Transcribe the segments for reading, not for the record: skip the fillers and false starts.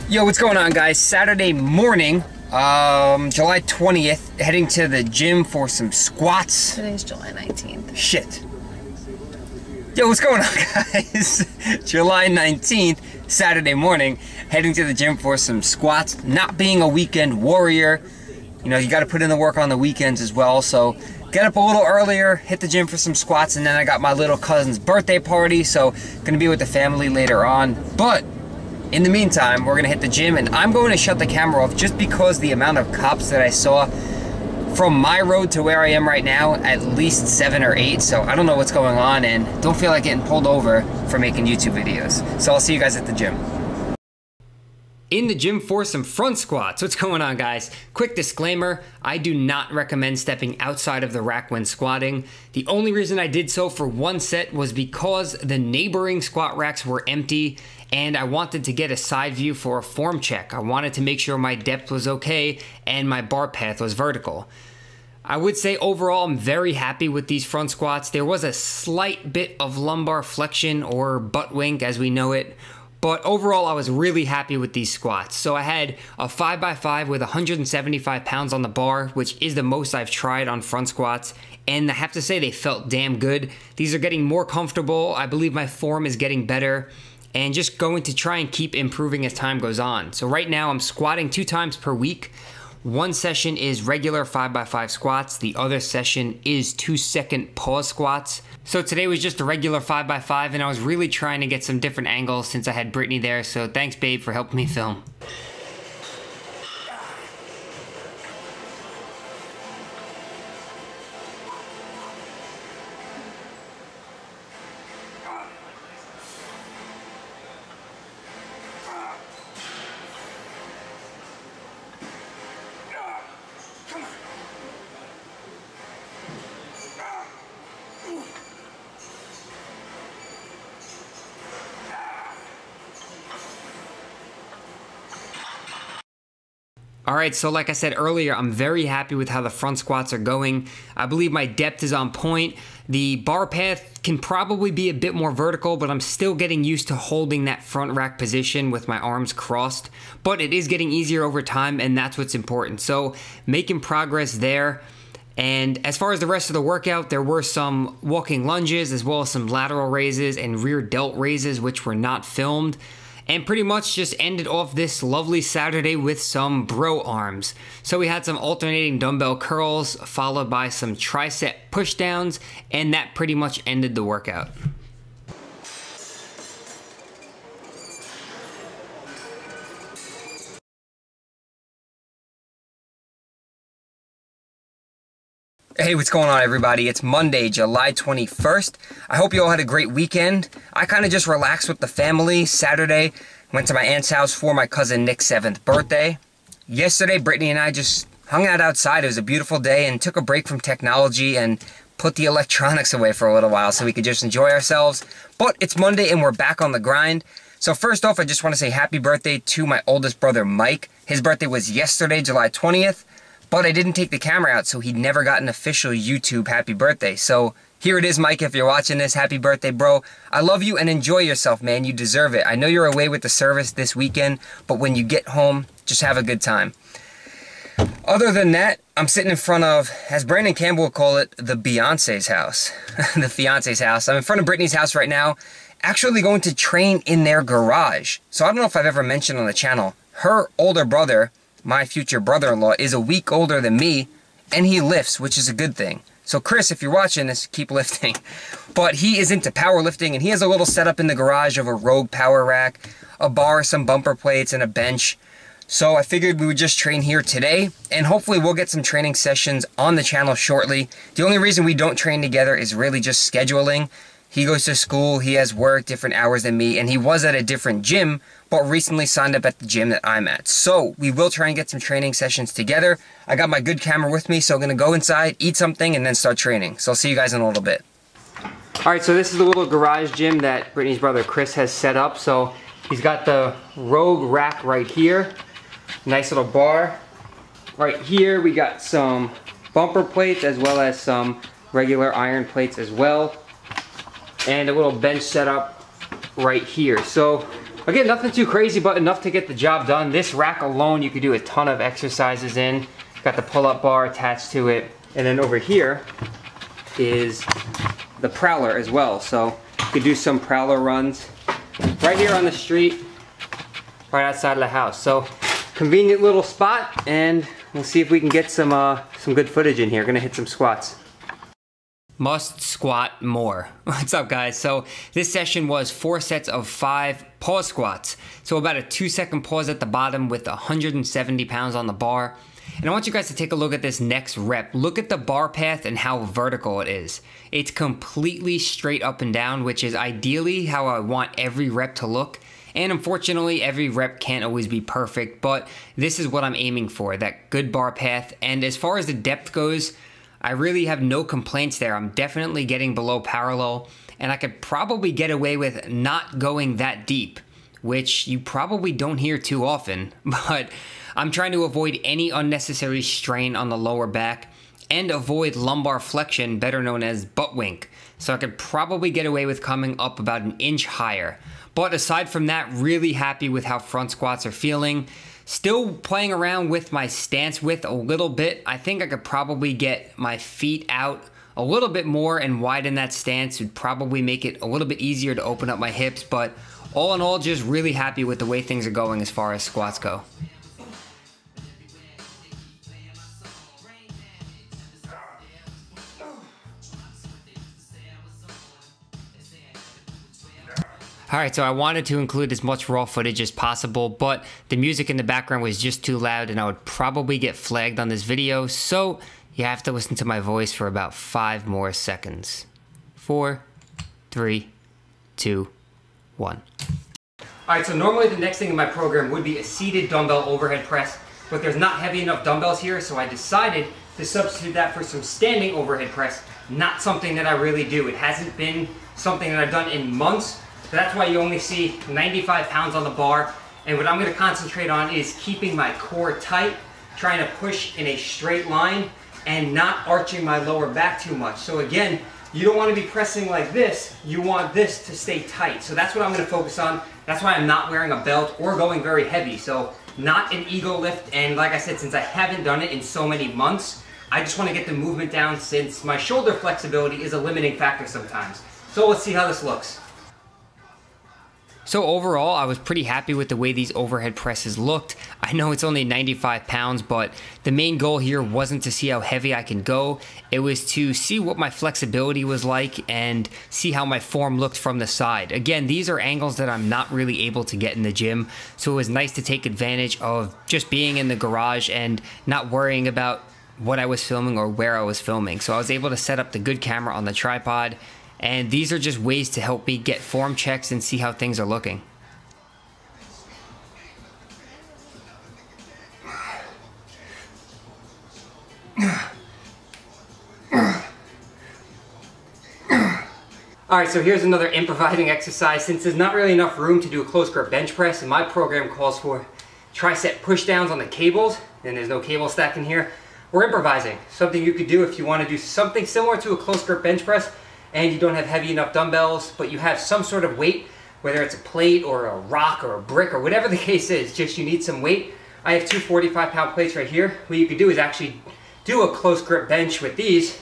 Yo, what's going on, guys? Saturday morning, July 20th, heading to the gym for some squats. Today's July 19th. Shit. Yo, what's going on, guys? July 19th, Saturday morning, heading to the gym for some squats. Not being a weekend warrior, you know, you got to put in the work on the weekends as well. So get up a little earlier, hit the gym for some squats, and then I got my little cousin's birthday party, so gonna be with the family later on. But in the meantime, we're gonna hit the gym, and I'm going to shut the camera off just because the amount of cops that I saw from my road to where I am right now, at least 7 or 8, so I don't know what's going on and don't feel like getting pulled over for making YouTube videos. So I'll see you guys at the gym. In the gym for some front squats. What's going on, guys? Quick disclaimer, I do not recommend stepping outside of the rack when squatting. The only reason I did so for one set was because the neighboring squat racks were empty and I wanted to get a side view for a form check. I wanted to make sure my depth was okay and my bar path was vertical. I would say overall I'm very happy with these front squats. There was a slight bit of lumbar flexion or butt wink as we know it, but overall I was really happy with these squats. So I had a 5x5 with 175 pounds on the bar, which is the most I've tried on front squats, and I have to say they felt damn good. These are getting more comfortable. I believe my form is getting better, and just going to try and keep improving as time goes on. So right now I'm squatting 2 times per week. One session is regular 5x5 squats. The other session is 2-second pause squats. So today was just a regular 5x5 and I was really trying to get some different angles since I had Brittany there. So thanks, babe, for helping me film. Alright, so like I said earlier, I'm very happy with how the front squats are going. I believe my depth is on point. The bar path can probably be a bit more vertical, but I'm still getting used to holding that front rack position with my arms crossed. But it is getting easier over time, and that's what's important. So making progress there. And as far as the rest of the workout, there were some walking lunges as well as some lateral raises and rear delt raises, which were not filmed. And pretty much just ended off this lovely Saturday with some bro arms. So we had some alternating dumbbell curls followed by some tricep pushdowns, and that pretty much ended the workout. Hey, what's going on, everybody? It's Monday, July 21st. I hope you all had a great weekend. I kind of just relaxed with the family. Saturday, went to my aunt's house for my cousin Nick's 7th birthday. Yesterday, Brittany and I just hung out outside. It was a beautiful day and took a break from technology and put the electronics away for a little while so we could just enjoy ourselves. But it's Monday and we're back on the grind. So first off, I just want to say happy birthday to my oldest brother, Mike. His birthday was yesterday, July 20th. But I didn't take the camera out, so he never got an official YouTube happy birthday. So here it is, Mike, if you're watching this. Happy birthday, bro. I love you and enjoy yourself, man. You deserve it. I know you're away with the service this weekend, but when you get home, just have a good time. Other than that, I'm sitting in front of, as Brandon Campbell would call it, the Beyonce's house. The fiance's house. I'm in front of Brittany's house right now, actually going to train in their garage. So I don't know if I've ever mentioned on the channel, her older brother, my future brother-in-law, is a week older than me, and he lifts, which is a good thing. So Chris, if you're watching this, keep lifting. But he is into powerlifting, and he has a little setup in the garage of a Rogue power rack, a bar, some bumper plates, and a bench. So I figured we would just train here today, and hopefully we'll get some training sessions on the channel shortly. The only reason we don't train together is really just scheduling. He goes to school, he has work, different hours than me, and he was at a different gym, but recently signed up at the gym that I'm at. So we will try and get some training sessions together. I got my good camera with me, so I'm gonna go inside, eat something, and then start training. So I'll see you guys in a little bit. All right, so this is the little garage gym that Brittany's brother Chris has set up. So he's got the Rogue rack right here. Nice little bar. Right here, we got some bumper plates as well as some regular iron plates as well. and a little bench setup right here. So again, nothing too crazy, but enough to get the job done. This rack alone, you could do a ton of exercises in. Got the pull-up bar attached to it. And then over here is the prowler as well. So you could do some prowler runs right here on the street, right outside of the house. So convenient little spot, and we'll see if we can get some good footage in here. Gonna hit some squats. Must squat more. What's up, guys? So this session was 4 sets of 5 pause squats. So about a 2-second pause at the bottom with 170 pounds on the bar. And I want you guys to take a look at this next rep. Look at the bar path and how vertical it is. It's completely straight up and down, which is ideally how I want every rep to look. And unfortunately, every rep can't always be perfect, but this is what I'm aiming for, that good bar path. And as far as the depth goes, I really have no complaints there. I'm definitely getting below parallel, and I could probably get away with not going that deep, which you probably don't hear too often, but I'm trying to avoid any unnecessary strain on the lower back and avoid lumbar flexion, better known as butt wink. So I could probably get away with coming up about an inch higher. But aside from that, really happy with how front squats are feeling. Still playing around with my stance width a little bit. I think I could probably get my feet out a little bit more and widen that stance. Would probably make it a little bit easier to open up my hips, but all in all, just really happy with the way things are going as far as squats go. Alright, so I wanted to include as much raw footage as possible, but the music in the background was just too loud and I would probably get flagged on this video, so you have to listen to my voice for about 5 more seconds. 4, 3, 2, 1. Alright, so normally the next thing in my program would be a seated dumbbell overhead press, but there's not heavy enough dumbbells here, so I decided to substitute that for some standing overhead press. Not something that I really do. It hasn't been something that I've done in months. So that's why you only see 95 pounds on the bar. And what I'm going to concentrate on is keeping my core tight, trying to push in a straight line and not arching my lower back too much. So again, you don't want to be pressing like this. You want this to stay tight. So that's what I'm going to focus on. That's why I'm not wearing a belt or going very heavy. So not an ego lift. And like I said, since I haven't done it in so many months, I just want to get the movement down since my shoulder flexibility is a limiting factor sometimes. So let's see how this looks. So overall, I was pretty happy with the way these overhead presses looked. I know it's only 95 pounds, but the main goal here wasn't to see how heavy I can go. It was to see what my flexibility was like and see how my form looked from the side. Again, these are angles that I'm not really able to get in the gym, so it was nice to take advantage of just being in the garage and not worrying about what I was filming or where I was filming. So I was able to set up the good camera on the tripod. And these are just ways to help me get form checks and see how things are looking. Alright, so here's another improvising exercise. Since there's not really enough room to do a close grip bench press, and my program calls for tricep pushdowns on the cables, and there's no cable stack in here, we're improvising. Something you could do if you want to do something similar to a close grip bench press, and you don't have heavy enough dumbbells, but you have some sort of weight, whether it's a plate or a rock or a brick or whatever the case is, just you need some weight. I have 2 45-pound plates right here. What you could do is actually do a close grip bench with these,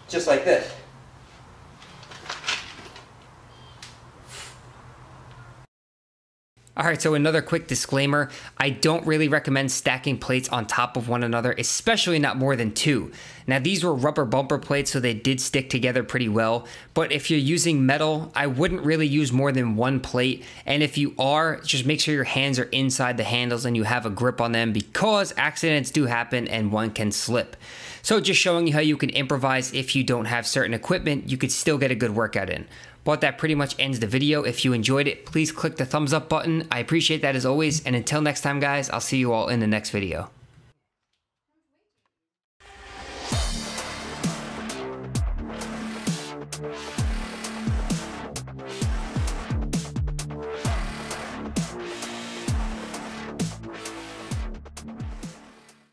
just like this. Alright, so another quick disclaimer, I don't really recommend stacking plates on top of one another, especially not more than 2. Now these were rubber bumper plates, so they did stick together pretty well, but if you're using metal, I wouldn't really use more than 1 plate, and if you are, just make sure your hands are inside the handles and you have a grip on them because accidents do happen and one can slip. So just showing you how you can improvise if you don't have certain equipment, you could still get a good workout in. But that pretty much ends the video. If you enjoyed it, please click the thumbs up button. I appreciate that as always. And until next time, guys, I'll see you all in the next video.